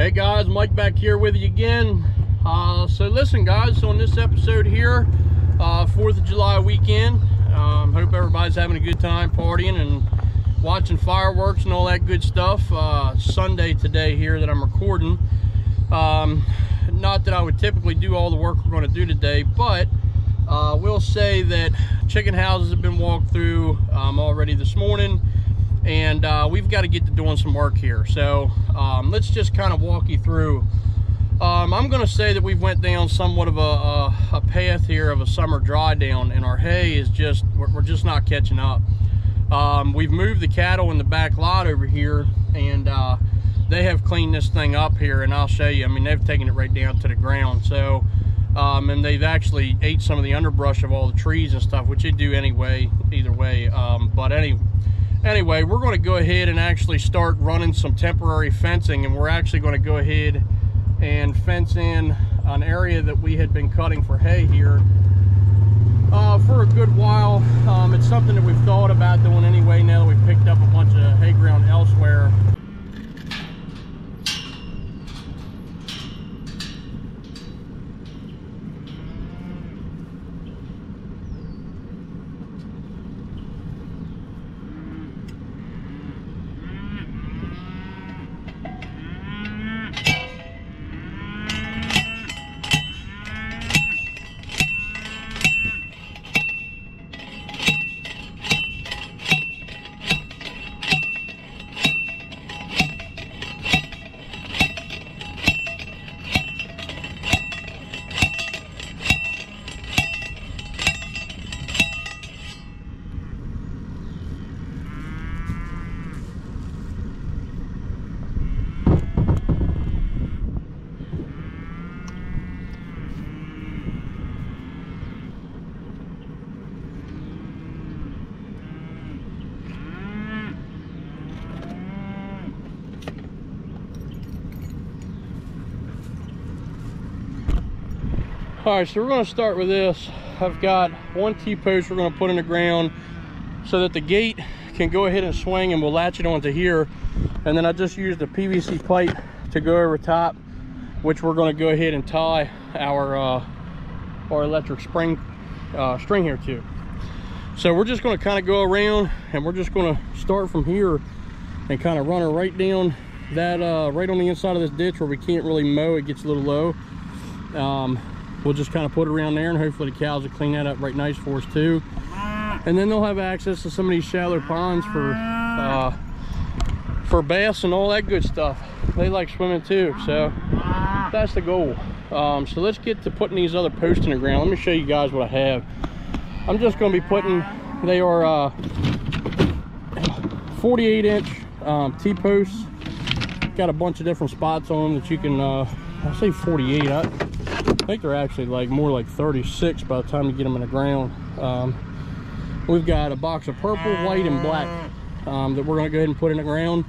Hey guys, Mike back here with you again. So listen guys, so on this episode here, 4th of July weekend, hope everybody's having a good time partying and watching fireworks and all that good stuff. Sunday today here that I'm recording. Not that I would typically do all the work we're going to do today, but we'll say that chicken houses have been walked through already this morning, and we've got to get to doing some work here. So let's just kind of walk you through. I'm going to say that we've went down somewhat of a path here of a summer dry down, and our hay is just, we're just not catching up. We've moved the cattle in the back lot over here, and they have cleaned this thing up here, and I'll show you. I mean, they've taken it right down to the ground. So and they've actually ate some of the underbrush of all the trees and stuff, which they do anyway, either way. But anyway, we're going to go ahead and actually start running some temporary fencing, and we're actually going to go ahead and fence in an area that we had been cutting for hay here for a good while. It's something that we've thought about doing anyway now that we've picked up a bunch of hay ground elsewhere. All right, so we're going to start with this. I've got one T-post we're going to put in the ground so that the gate can go ahead and swing, and we'll latch it onto here. And then I just used a PVC pipe to go over top, which we're going to go ahead and tie our electric string here to. So we're just going to kind of go around, and we're just going to start from here and kind of run her right down that right on the inside of this ditch where we can't really mow. It gets a little low. We'll just kind of put it around there, and hopefully the cows will clean that up right nice for us too. And then they'll have access to some of these shallow ponds for bass and all that good stuff. They like swimming too, so that's the goal. So let's get to putting these other posts in the ground. Let me show you guys what I have. I'm just going to be putting, they are 48-inch T-posts. Got a bunch of different spots on them that you can, I say 48, I think they're actually like more like 36 by the time you get them in the ground. We've got a box of purple, white, and black that we're going to go ahead and put in the ground,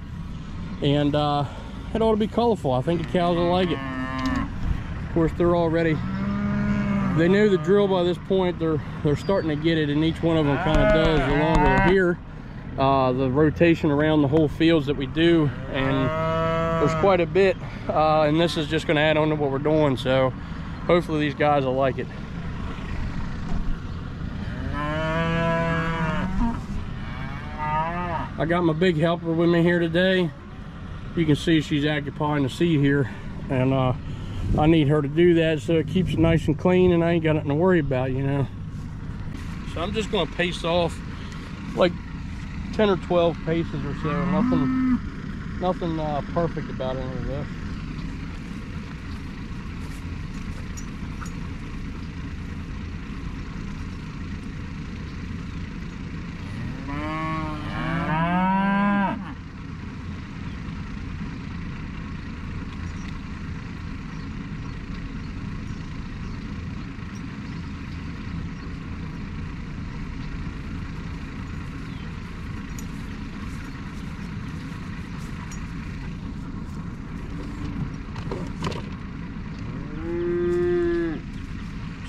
and it ought to be colorful. I think the cows will like it. Of course, they're already, they know the drill by this point. They're starting to get it, and each one of them kind of does the longer they're here. The rotation around the whole fields that we do, and there's quite a bit, and this is just going to add on to what we're doing. So hopefully these guys will like it. I got my big helper with me here today. You can see she's occupying the seat here, and I need her to do that so it keeps it nice and clean, and I ain't got nothing to worry about, you know. So I'm just going to pace off like 10 or 12 paces or so. Nothing perfect about any of this.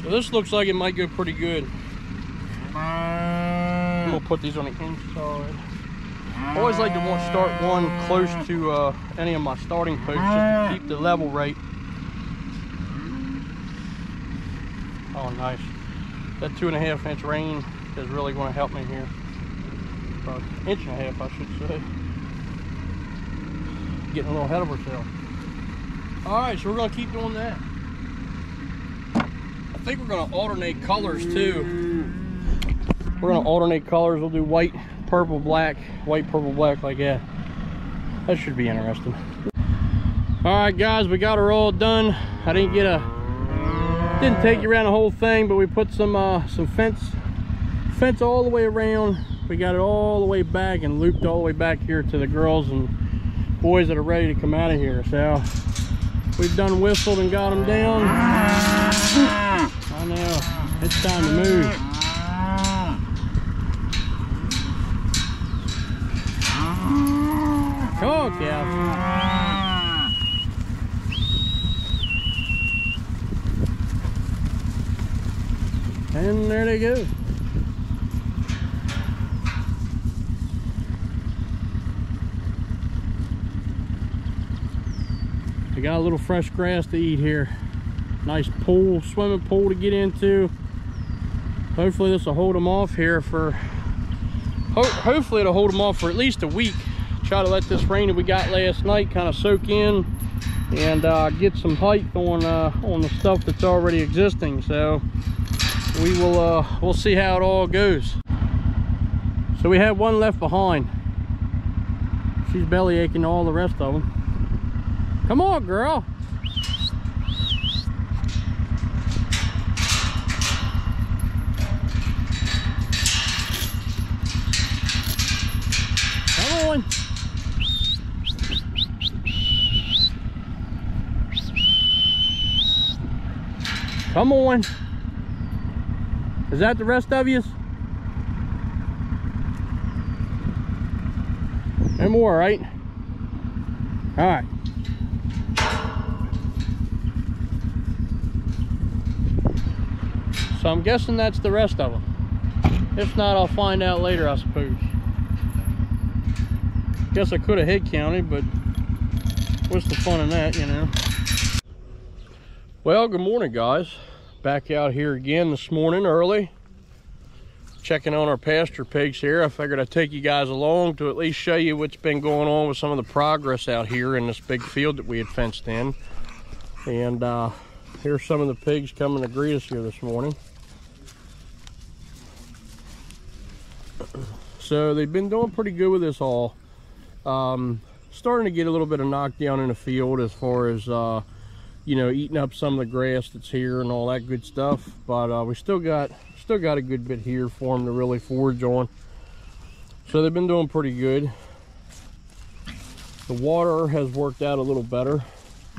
So this looks like it might go pretty good. I'm gonna put these on the inside. I always like to start one close to any of my starting posts just to keep the level right. Oh, nice. That 2.5 inch rain is really going to help me here. Or 1.5 inches, I should say. Getting a little ahead of ourselves. All right, so we're going to keep doing that. I think we're going to alternate colors too. We're going to alternate colors. We'll do white, purple, black, white, purple, black, like that. That should be interesting. All right, guys, we got her all done. I didn't take you around the whole thing, but we put some fence all the way around. We got it all the way back and looped all the way back here to the girls and boys that are ready to come out of here. So we've done whistled and got them down. I know, it's time to move. Come on, cow. And there they go. They got a little fresh grass to eat here. Nice pool, swimming pool to get into. Hopefully this will hold them off here for, hopefully it'll hold them off for at least a week. Try to let this rain that we got last night kind of soak in and get some height on the stuff that's already existing. So we'll see how it all goes. So we have one left behind. She's belly aching all the rest of them. Come on, girl. Come on. Come on. Is that the rest of you? No more, right? All right. So I'm guessing that's the rest of them. If not, I'll find out later, I suppose. Guess I could have head counted, but what's the fun in that, you know? Well, good morning, guys. Back out here again this morning early, checking on our pasture pigs here. I figured I'd take you guys along to at least show you what's been going on with some of the progress out here in this big field that we had fenced in. And here's some of the pigs coming to greet us here this morning. So they've been doing pretty good with this all. Starting to get a little bit of knockdown in the field as far as you know, eating up some of the grass that's here and all that good stuff, but we still got a good bit here for them to really forage on. So they've been doing pretty good. The water has worked out a little better,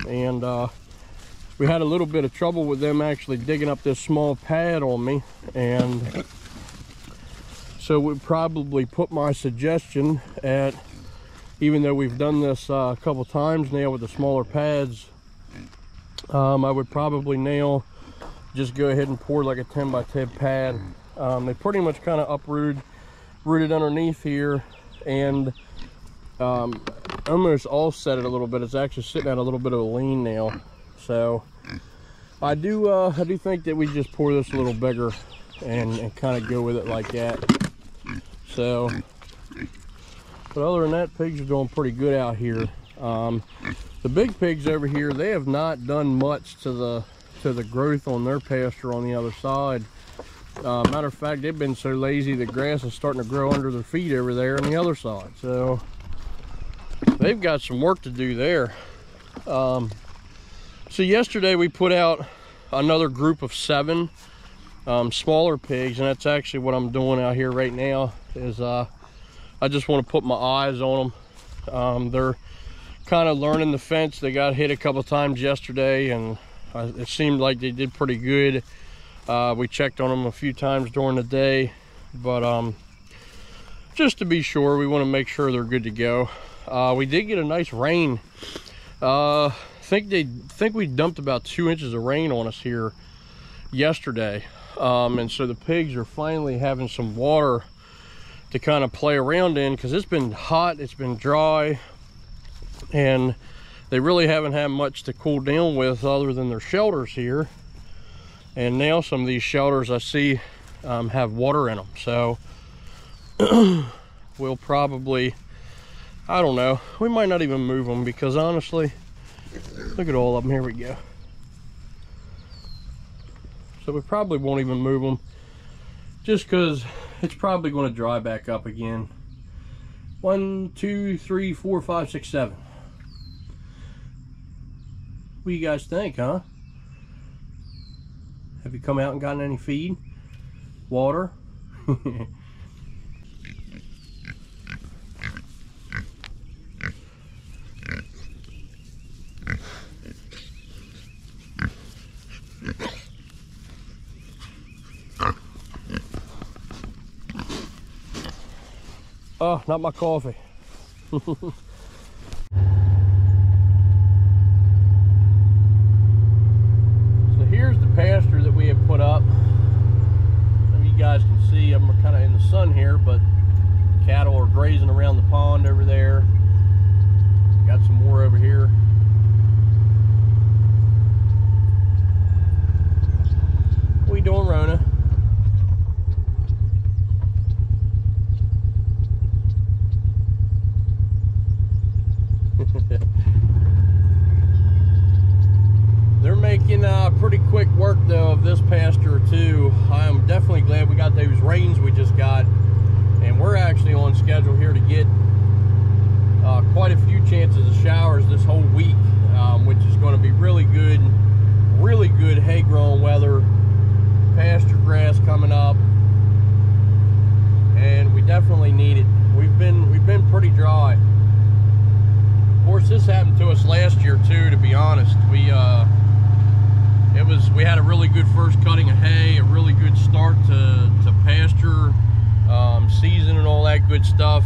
and we had a little bit of trouble with them actually digging up this small pad on me, and so we probably put my suggestion at, even though we've done this a couple times now with the smaller pads, I would probably now just go ahead and pour like a 10 by 10 pad. They pretty much kind of rooted underneath here, and almost offset it a little bit. It's actually sitting at a little bit of a lean now. So I do think that we just pour this a little bigger and kind of go with it like that. So, but other than that, pigs are doing pretty good out here. The big pigs over here, they have not done much to the growth on their pasture on the other side. Matter of fact, they've been so lazy the grass is starting to grow under their feet over there on the other side. So they've got some work to do there. So yesterday we put out another group of 7 smaller pigs, and that's actually what I'm doing out here right now. Is I just want to put my eyes on them. They're kind of learning the fence. They got hit a couple times yesterday, and it seemed like they did pretty good. We checked on them a few times during the day, but just to be sure, we want to make sure they're good to go. We did get a nice rain. I think we dumped about 2 inches of rain on us here yesterday, and so the pigs are finally having some water to kind of play around in, because it's been hot, it's been dry, and they really haven't had much to cool down with other than their shelters here. And now some of these shelters I see have water in them, so we'll probably, I don't know, we might not even move them, because honestly, look at all of them. Here we go. So we probably won't even move them, just because it's probably going to dry back up again. 1, 2, 3, 4, 5, 6, 7. What do you guys think, huh? Have you come out and gotten any feed? Water? Oh, not my coffee. So here's the pasture that we have put up. Some of you guys can see I'm kind of in the sun here, but cattle are grazing around the pond over there. Got some more over here. What are you doing, Rona? They're making pretty quick work though of this pasture too. I am definitely glad we got those rains we just got, and we're actually on schedule here to get quite a few chances of showers this whole week, which is going to be really good hay grown weather. Pasture grass coming up, and we definitely need it. We've been pretty dry. Of course, this happened to us last year too, to be honest. We had a really good first cutting of hay, a really good start to pasture season and all that good stuff,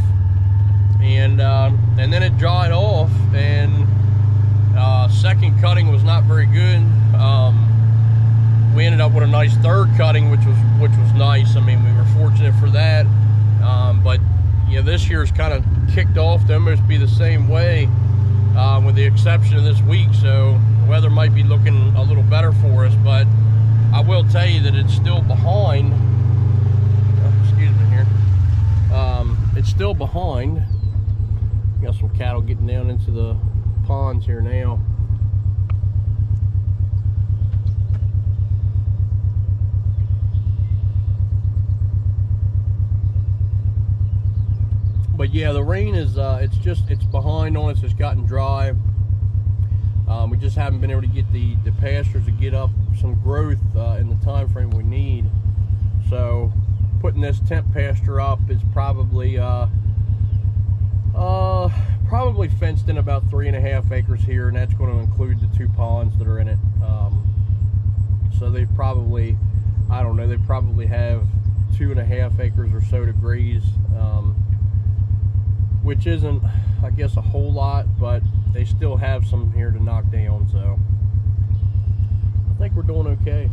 and then it dried off, and second cutting was not very good. We ended up with a nice third cutting, which was nice. I mean, we were fortunate for that, but this year's kind of kicked off to almost be the same way, with the exception of this week. So the weather might be looking a little better for us, but I will tell you that it's still behind. Excuse me here. It's still behind. Got some cattle getting down into the ponds here now. But yeah, the rain is, it's behind on us. It's gotten dry. We just haven't been able to get the pastures to get up some growth in the time frame we need. So putting this temp pasture up is probably fenced in about 3.5 acres here, and that's going to include the 2 ponds that are in it. So they probably, I don't know, they probably have 2.5 acres or so to graze. Which isn't, I guess, a whole lot, but they still have some here to knock down, so I think we're doing okay.